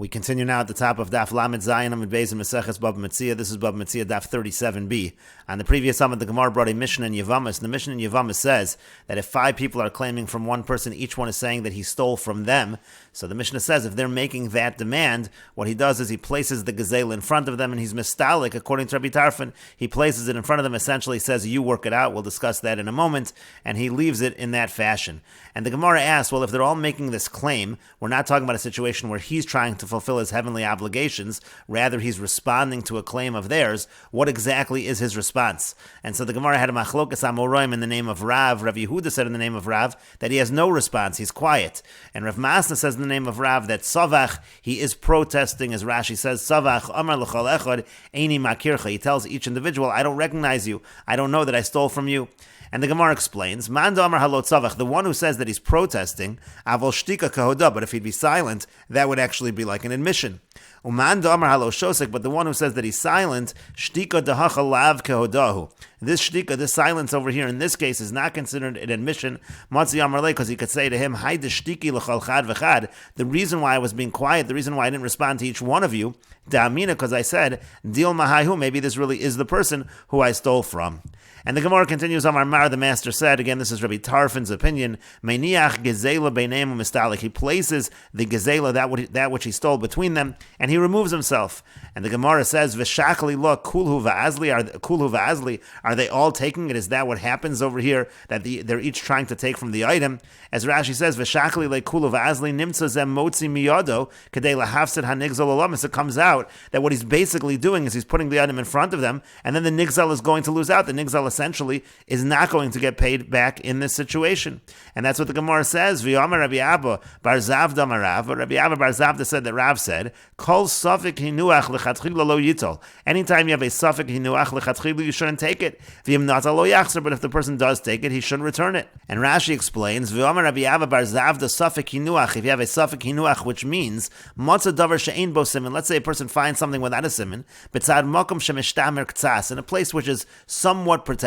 We continue now at the top of Daf Lamed Zayin Amud Beis and Meseches Bava Metzia. This is Bava Metzia Daf 37b. On the previous Amud, the Gemara brought a Mishnah in Yevamos. The Mishnah in Yevamos says that if 5 people are claiming from one person, each one is saying that he stole from them. So the Mishnah says if they're making that demand, what he does is he places the gazelle in front of them and he's mistalik, according to Rabbi Tarfon. He places it in front of them, essentially says, you work it out. We'll discuss that in a moment. And he leaves it in that fashion. And the Gemara asks, well, if they're all making this claim, we're not talking about a situation where he's trying to fulfill his heavenly obligations. Rather, he's responding to a claim of theirs. What exactly is his response? And so the Gemara had a machlokas amoroim in the name of Rav. Rav Yehuda said in the name of Rav that he has no response. He's quiet. And Rav Masna says in the name of Rav that Savach, he is protesting, as Rashi says, Savach Amar l'chol echad eini makircha. He tells each individual, I don't recognize you. I don't know that I stole from you. And the Gemara explains, Man Amar halot Savach, the one who says that he's protesting, avol shtika kahoda, but if he'd be silent, that would actually be like an admission. Uman Amar halo shosek, but the one who says that he's silent, shtika dahacha lav kahodahu. This shtika, this silence over here in this case is not considered an admission, Matzi Amar le, because he could say to him, Hay deshtiki l'chal chad v'chad. The reason why I was being quiet, the reason why I didn't respond to each one of you, da'amina, because I said, dil mahayhu, maybe this really is the person who I stole from. And the Gemara continues, Amar Mar, the master said, again, this is Rabbi Tarfon's opinion, Meiniach gezela beineim umistalik. He places the gezela, that which he stole, between them, and he removes himself. And the Gemara says, V'shakli lo kulhu va'azli, are they all taking it? Is that what happens over here, that they're each trying to take from the item? As Rashi says, V'shakli le kulhu va'azli nimtza zem motzi miyado kadei lahafsid hanigzal olamis. It comes out that what he's basically doing is he's putting the item in front of them, and then the nigzal is going to lose out. The nigzal essentially is not going to get paid back in this situation. And that's what the Gemara says. V'yomer Rabbi Abba bar Zavda marav. Rabbi Abba bar Zavda said that Rav said, Kol safik hinuach lechatchila lo yitol. Anytime you have a safik hinuach lechatchila, you shouldn't take it. V'im nata lo yachzer, but if the person does take it, he shouldn't return it. And Rashi explains, V'yomer Rabbi Abba bar Zavda safik hinuach. If you have a safik hinuach, which means matzah davar she'ein bo siman. Let's say a person finds something without a siman, b'tzad makom shemishtamer k'tzas, in a place which is somewhat protected.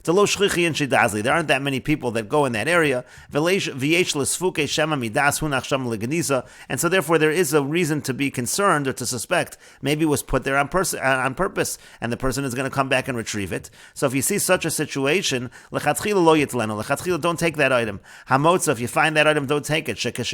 There aren't that many people that go in that area. And so therefore there is a reason to be concerned or to suspect maybe it was put there on purpose and the person is going to come back and retrieve it. So if you see such a situation, don't take that item. Hamotza, if you find that item, don't take it. Because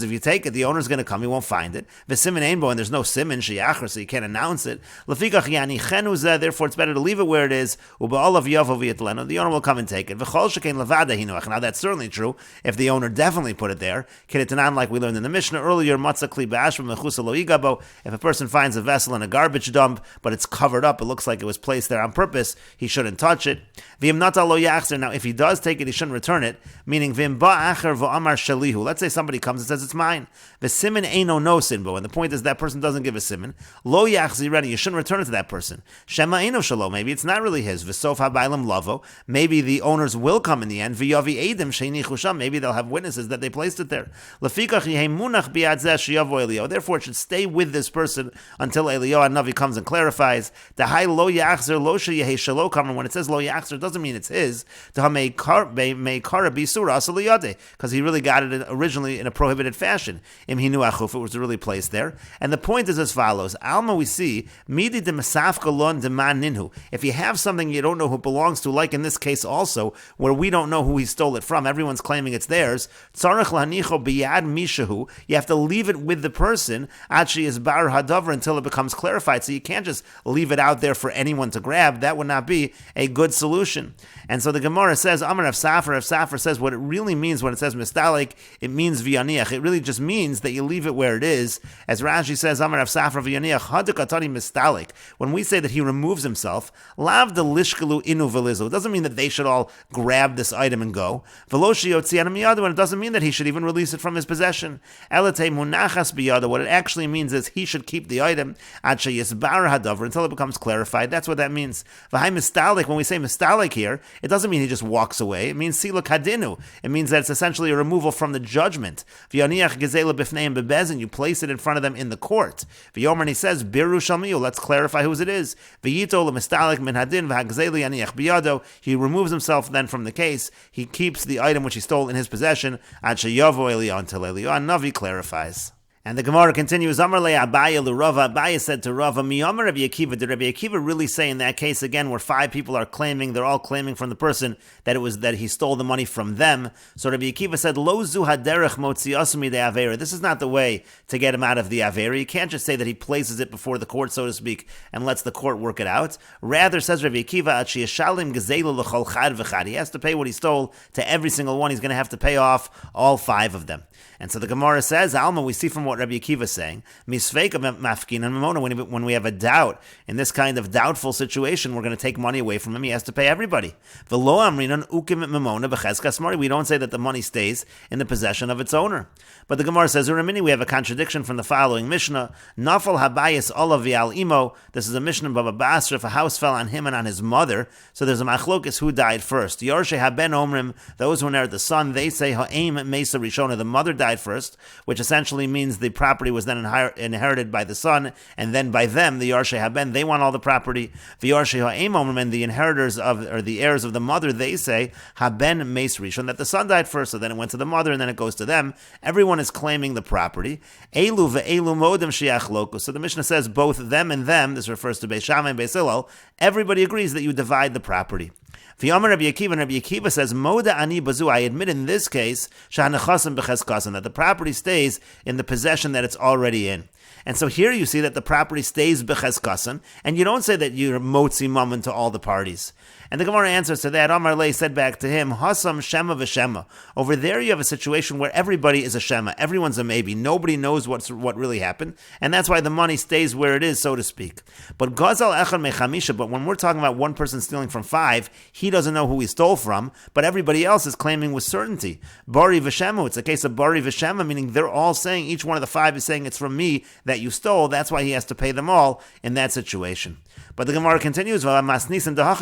if you take it, the owner is going to come, he won't find it. And there's no siman sheyachar, so you can't announce it. Therefore, it's better to leave it where it is. The owner will come and take it. Now, that's certainly true if the owner definitely put it there. Like we learned in the Mishnah earlier, if a person finds a vessel in a garbage dump, but it's covered up, it looks like it was placed there on purpose, he shouldn't touch it. Now, if he does take it, he shouldn't return it, meaning, let's say somebody comes and says it's mine. And the point is that person doesn't give a siman. Lo yachzireni, you shouldn't return it to that person. Shema eino shalo, maybe it's not really his. V'sof habaylam lavo, maybe the owners will come in the end. V'yavi edim sheinichu sham, maybe they'll have witnesses that they placed it there. Lefikach yehei munach biad zeh sheyavo Elio. Therefore, it should stay with this person until Elio Navi comes and clarifies. Dahai lo yachzer lo sheyehei shalo kamer. When it says lo yachzer, it doesn't mean it's his. Dahamei kara bisura asaliyade, because he really got it originally in a prohibited fashion. Im hinu achuf, it was really placed there. And the point is as follows. Alma, we see, midi de masafka lon de man ninhu. If you have something you don't know who it belongs to, like in this case also, where we don't know who he stole it from, everyone's claiming it's theirs, tzarech lanicho biyad mishahu, you have to leave it with the person, achi is bar hadavar, until it becomes clarified. So you can't just leave it out there for anyone to grab. That would not be a good solution. And so the Gemara says, Amar Rav Safar says what it really means when it says mistalik, it means v'yaniach. It really just means that you leave it where it is. As Rashi says, Amar Rav Safar v'yaniach, hadukatani mistalik. When we say that he removes himself, lav de lishkalu inu v'lizu. It doesn't mean that they should all grab this item and go. V'loshi yotzianu miyadu, and it doesn't mean that he should even release it from his possession. Elate munachas biyadu. What it actually means is he should keep the item. until it becomes clarified. That's what that means. When we say mistalik here, it doesn't mean he just walks away. It means siluk hadinu. It means that it's essentially a removal from the judgment. You place it in front of them in the court. And he says, Biru Shalmiyu, let's clarify whose it is. He removes himself then from the case. He keeps the item which he stole in his possession until Navi clarifies. And the Gemara continues, Amar le Abaya l'Rava. Abaya said to Rava, Mi Amar Rabbi Akiva. Did Rabbi Akiva really say in that case again, where 5 people are claiming, they're all claiming from the person that it was that he stole the money from them? So Rabbi Akiva said, Lo zu haderech motziasumi de avera. This is not the way to get him out of the avera. You can't just say that he places it before the court, so to speak, and lets the court work it out. Rather, says Rabbi Akiva, Achi yeshalim gezelu l'chol chad v'chad. He has to pay what he stole to every single one. He's going to have to pay off all 5 of them. And so the Gemara says, Alma, we see from what Rabbi Akiva is saying, Misveika mafkin and mamona, when we have a doubt, in this kind of doubtful situation, we're going to take money away from him, he has to pay everybody. V'lo amrinan ukim mamona b'cheskas mari. We don't say that the money stays in the possession of its owner. But the Gemara says, Uramini, we have a contradiction from the following Mishnah, Nafal habayis olav v'al imo. This is a Mishnah in Bava Basra, if a house fell on him and on his mother, so there's a machlokes who died first. Yorshe haben omrim, those who inherit the son, they say ha'im mesa rishona, the mother died first, which essentially means the property was then inherited by the son, and then by them, the Yarshe Haben, they want all the property. The Yarshe Ha'im Omrim, and the inheritors of, or the heirs of the mother, they say, Haben Meis Rishon, that the son died first, so then it went to the mother, and then it goes to them. Everyone is claiming the property. Elu ve'elu modem shiach loku. So the Mishnah says, both them and them, this refers to Beis Shammai and Beis Hillel, everybody agrees that you divide the property. V'yomer Rabbi Akiva, and Rabbi Akiva says, Moda ani bazu, I admit in this case, sha'nechasim b'cheskasim, that the property stays in the possession that it's already in. And so here you see that the property stays b'cheskasim, and you don't say that you're motzi mammon to all the parties. And the Gemara answers to that, Amar Lei said back to him, Hasam Shema v'Shema. Over there you have a situation where everybody is a Shema, everyone's a maybe, nobody knows what really happened, and that's why the money stays where it is, so to speak. But Gazal Echad Mechamisha, but when we're talking about one person stealing from 5, he doesn't know who he stole from, but everybody else is claiming with certainty. Bari v'Shema, it's a case of Bari v'Shema, meaning they're all saying, each one of the 5 is saying it's from me that you stole, that's why he has to pay them all in that situation. But the Gemara continues, but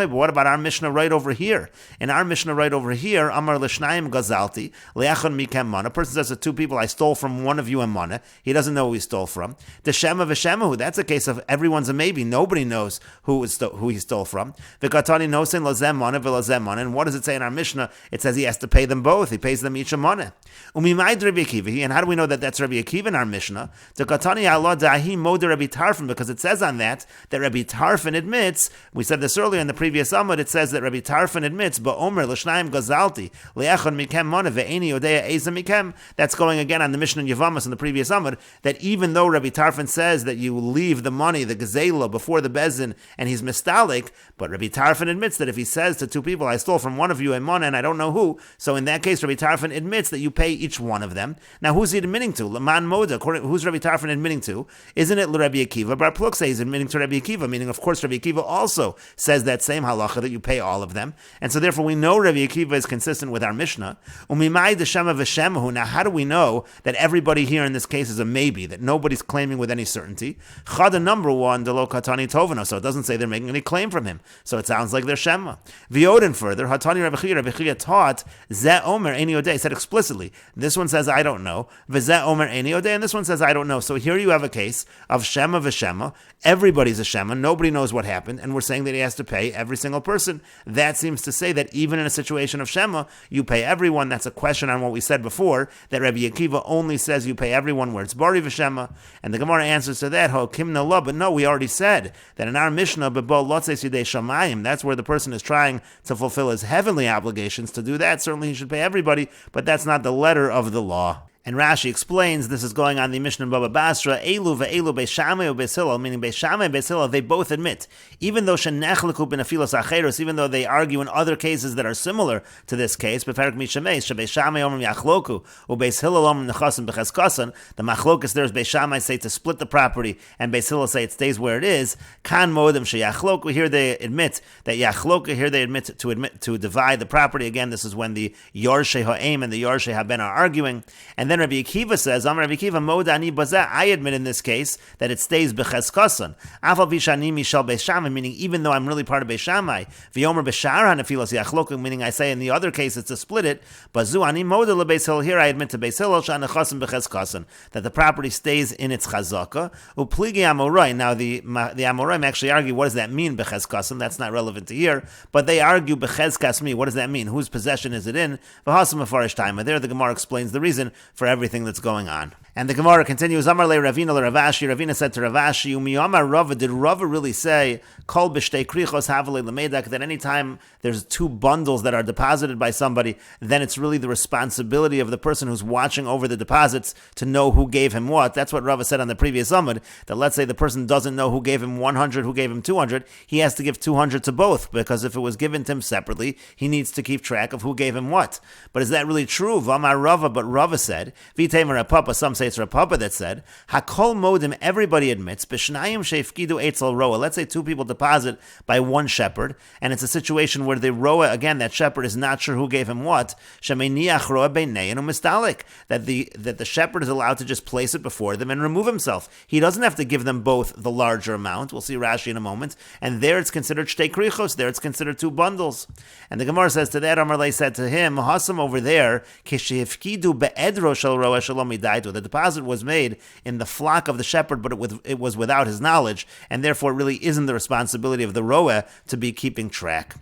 what about our Mishnah right over here? In our Mishnah right over here, Amar l'shnayim gazalti, le'achon mikem mana. A person says to 2 people, I stole from one of you and mana. He doesn't know who he stole from. Deshema v'shemahu, that's a case of everyone's a maybe. Nobody knows who he stole from. V'katani nosin lazem mana v'lazem mana. And what does it say in our Mishnah? It says he has to pay them both. He pays them each a mana. Umimayd Rabbi Akiva. And how do we know that that's Rabbi Akiva in our Mishnah? Katani Allah dahi moder Rabbi Tarfon, because it says on that Rabbi Tarfon admits, we said this earlier in the previous Amud, it says that Rabbi Tarfon admits, Ba'omer l'shnayim gazalti, le'echon mikem mana ve'eni odea eza mikem. That's going again on the Mishnah in Yavamas in the previous Amud, that even though Rabbi Tarfon says that you leave the money, the gazela, before the bezin, and he's mistalik, but Rabbi Tarfon admits that if he says to 2 people, I stole from one of you a mana and I don't know who, so in that case Rabbi Tarfon admits that you pay each one of them. Now who's he admitting to? Laman Moda, who's Rabbi Tarfon admitting to? Isn't it Rabbi Akiva? Bar Pluk says he's admitting to Rabbi Akiva, meaning of course Rabbi Akiva also says that same halacha that you pay all of them. And so therefore we know Rabbi Akiva is consistent with our Mishnah. Umimai deshema v'shemahu. Now how do we know that everybody here in this case is a maybe, that nobody's claiming with any certainty? Chada number 1, delo katani tovano. So it doesn't say they're making any claim from him. So it sounds like they're Shema. V'yoden further, hatani Rabbi Chia taught, Zeh Omer Eni Odeh, said explicitly, this one says I don't know, V'zeh Omer Eni Odeh, and this one says I don't know. So here you have a case of Shema v'Shema. Everybody's a Shema, nobody knows what happened, and we're saying that he has to pay every single person. That seems to say that even in a situation of Shema, you pay everyone. That's a question on what we said before, that Rabbi Akiva only says you pay everyone where it's Bari v'Shema, and the Gemara answers to that, Ho Kimna La, but no, we already said that in our Mishnah, Bebo Lotzeis Yidei Shamayim, that's where the person is trying to fulfill his heavenly obligations. To do that, certainly he should pay everybody, but that's not the letter of the law. And Rashi explains, this is going on the Mishnah in Bava Basra, Elu ve'elu Beis Shammai or Beis Hillel, meaning Beis Shammai and Beis Hillel, they both admit, even though shenechleku b'nefilos acheros, even though they argue in other cases that are similar to this case, Beperek Mishameis, sheBeis Shammai omrim yachloku, uBeis Hillel omrim nechasim b'cheskasan, the machlokas there is Beis Shammai say to split the property, and Beis Hillel say it stays where it is, kan modem sheyachloku, here they admit that yachloku, here they admit to divide the property. Again, this is when the Yarshe Ha'im and the Yarshe Haben are arguing, and then then Rabbi Akiva says, Amar Rabbi Akiva, Modani Bazeh, I admit in this case that it stays Bechezkasan. Afal Vishani Mishal Beishamai, meaning even though I'm really part of Beishamai, V'yomer B'shar HaNefilos Yachloku, meaning I say in the other case it's to split it, Bazu Ani Moda LeBeis Hillel, here I admit to Beis Hillel, Sha'nechasim Bechezkasan, that the property stays in its Chazaka. Upligi Amorai, now the Amoraim actually argue, what does that mean, Bechezkasan? That's not relevant to here, but they argue Bechezkasmi, what does that mean? Whose possession is it in? V'hasam Mefarish Taima. There the Gemara explains the reason for everything that's going on. And the Gemara continues, Amar le Ravina le Ravashi, Ravina said to Ravashi, Umiyamar Rava, did Rava really say, Kol b'shtei krichos havale lemedak, that any time there's two bundles that are deposited by somebody, then it's really the responsibility of the person who's watching over the deposits to know who gave him what. That's what Rava said on the previous Amud, that let's say the person doesn't know who gave him 100, who gave him 200, he has to give 200 to both, because if it was given to him separately, he needs to keep track of who gave him what. But is that really true? V'amar Rava, but Rava said, V'teimer Rapapa, some say it's Rapapa that said, Hakol modim, everybody admits, B'shnayim sheifkidu eitzel roa. Let's say two people deposit by one shepherd, and it's a situation where the roa, again, that shepherd is not sure who gave him what, Shemeniach roa beinein umistalik, that the shepherd is allowed to just place it before them and remove himself. He doesn't have to give them both the larger amount. We'll see Rashi in a moment. And there it's considered shtei krichos, there it's considered two bundles. And the Gemara says to that, Amarle said to him, Hasam over there, Kishifkidu be'edro shel roa shalom idaitu. The deposit was made in the flock of the shepherd, but it was without his knowledge, and therefore it really isn't the responsibility of the roa to be keeping track.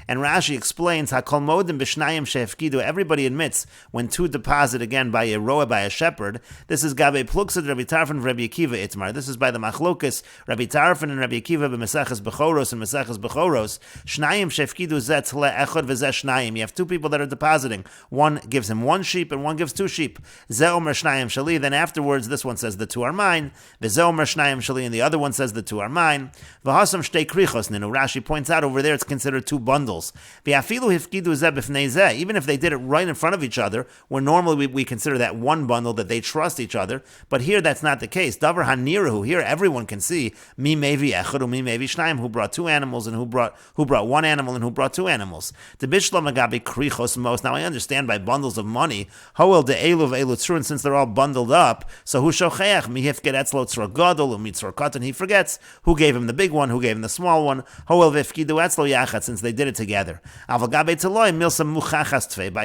And Rashi explains, Hakol modim b'shnayim shehefkidu. Everybody admits when two deposit again by a roa, by a shepherd. This is Gabe Pluksad Rabbi Tarfon Rabbi Akiva Itmar. This is by the Machlokas Rabbi Tarfon and Rabbi Akiva b'Meseches Bechoros and Meseches Bechoros. Shnayim shehefkidu zet le'echad v'zeh shnayim. You have two people that are depositing. One gives him one sheep and one gives two sheep. Zeh omer shnayim shali. Then afterwards, this one says the two are mine. V'zeh omer shnayim shali, and the other one says the two are mine. V'hasam shtei krichos ninu. Rashi points out over there it's considered two bundles. Even if they did it right in front of each other, where normally we consider that one bundle, that they trust each other, but here that's not the case. Davar hanirahu, here everyone can see mi mevi echad mi mevi shnayim, who brought two animals and who brought one animal and who brought two animals. The bishlam agabi krichos most. Now I understand by bundles of money, hoel de elu v'elu tzrun, since they're all bundled up. So hu shocheach mi hifket etzlo tzra gadol umitzor katan, he forgets who gave him the big one, who gave him the small one. Hoel v'ifkidu etzlo yachat, since they did it together. By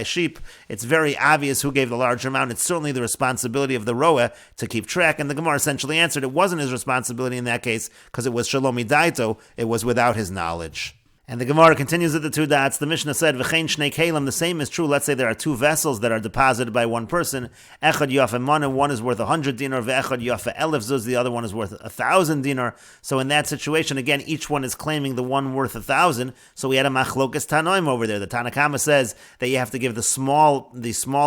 sheep, it's very obvious who gave the larger amount. It's certainly the responsibility of the roa to keep track. And the Gemara essentially answered it wasn't his responsibility in that case because it was shalom daito. It was without his knowledge. And the Gemara continues at the two dots. The Mishnah said, V'chein shnei kelim, the same is true. Let's say there are two vessels that are deposited by one person. Echad yafe mana, one is worth 100 dinar. Ve'echad yafe elef zuz, the other one is worth 1,000 dinar. So in that situation, again, each one is claiming the one worth 1,000. So we had a machlokas tanoim over there. The Tanakama says that you have to give the small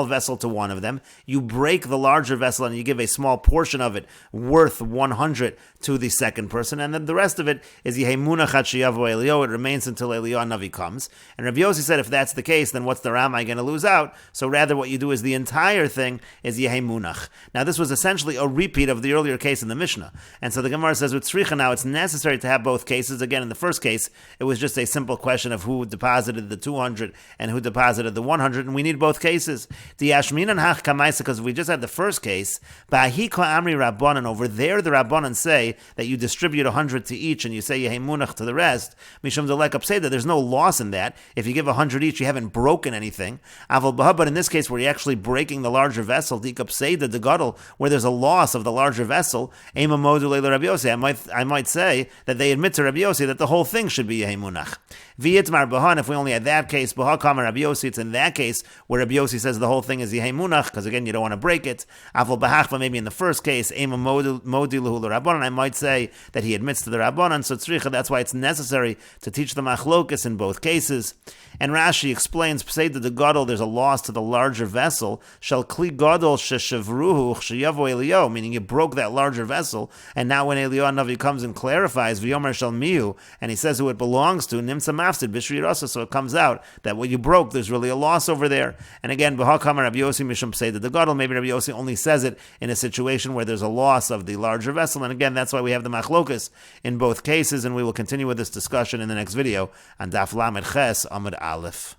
vessel to one of them. You break the larger vessel and you give a small portion of it worth 100 to the second person. And then the rest of it is yehemunach ad sheyavo elio. It remains until Eliyahu Navi comes. And Rabbi Yossi said, if that's the case, then what's the Ramai going to lose out? So rather what you do is the entire thing is Yehei Munach. Now this was essentially a repeat of the earlier case in the Mishnah. And so the Gemara says, with Tzricha now, it's necessary to have both cases. Again, in the first case, it was just a simple question of who deposited the 200 and who deposited the 100, and we need both cases. Because if we just had the first case, Amri over there the Rabbanan say that you distribute 100 to each and you say Yehei Munach to the rest. Mishum delek upseda, there's no loss in that. If you give 100 each, you haven't broken anything. But in this case, where you're actually breaking the larger vessel, dikapseda de gadol, where there's a loss of the larger vessel, I might say that they admit to Rabbi Yossi that the whole thing should be Yehei Munach. V'yitmar bahan, if we only had that case, baha kamar Rabbi Yossi, it's in that case where Rabbi Yossi says the whole thing is Yehei Munach, because again, you don't want to break it. Aval bahachva, maybe in the first case, ema modi lahu l'Rabbanan, I might say that he admits to the Rabbanan, so tzricha, that's why it's necessary to teach the machlokas in both cases. And Rashi explains, Pseida de Gadol, there's a loss to the larger vessel, shall kli Gadol sheshavruhu chshiyavo Eliyahu, meaning you broke that larger vessel, and now when Eliyahu Navi comes and clarifies, v'yomer shal mihu, and he says who it belongs to, nimsa mafsid b'shri rasa, so it comes out that what you broke, there's really a loss over there. And again, b'hakam Rabbi Yossi mishum Pseida de Gadol, maybe Rabbi Yossi only says it in a situation where there's a loss of the larger vessel, and again, that's why we have the machlokas in both cases, and we will continue with this discussion in the next video on Daf Lamed Ches Amud Aleph.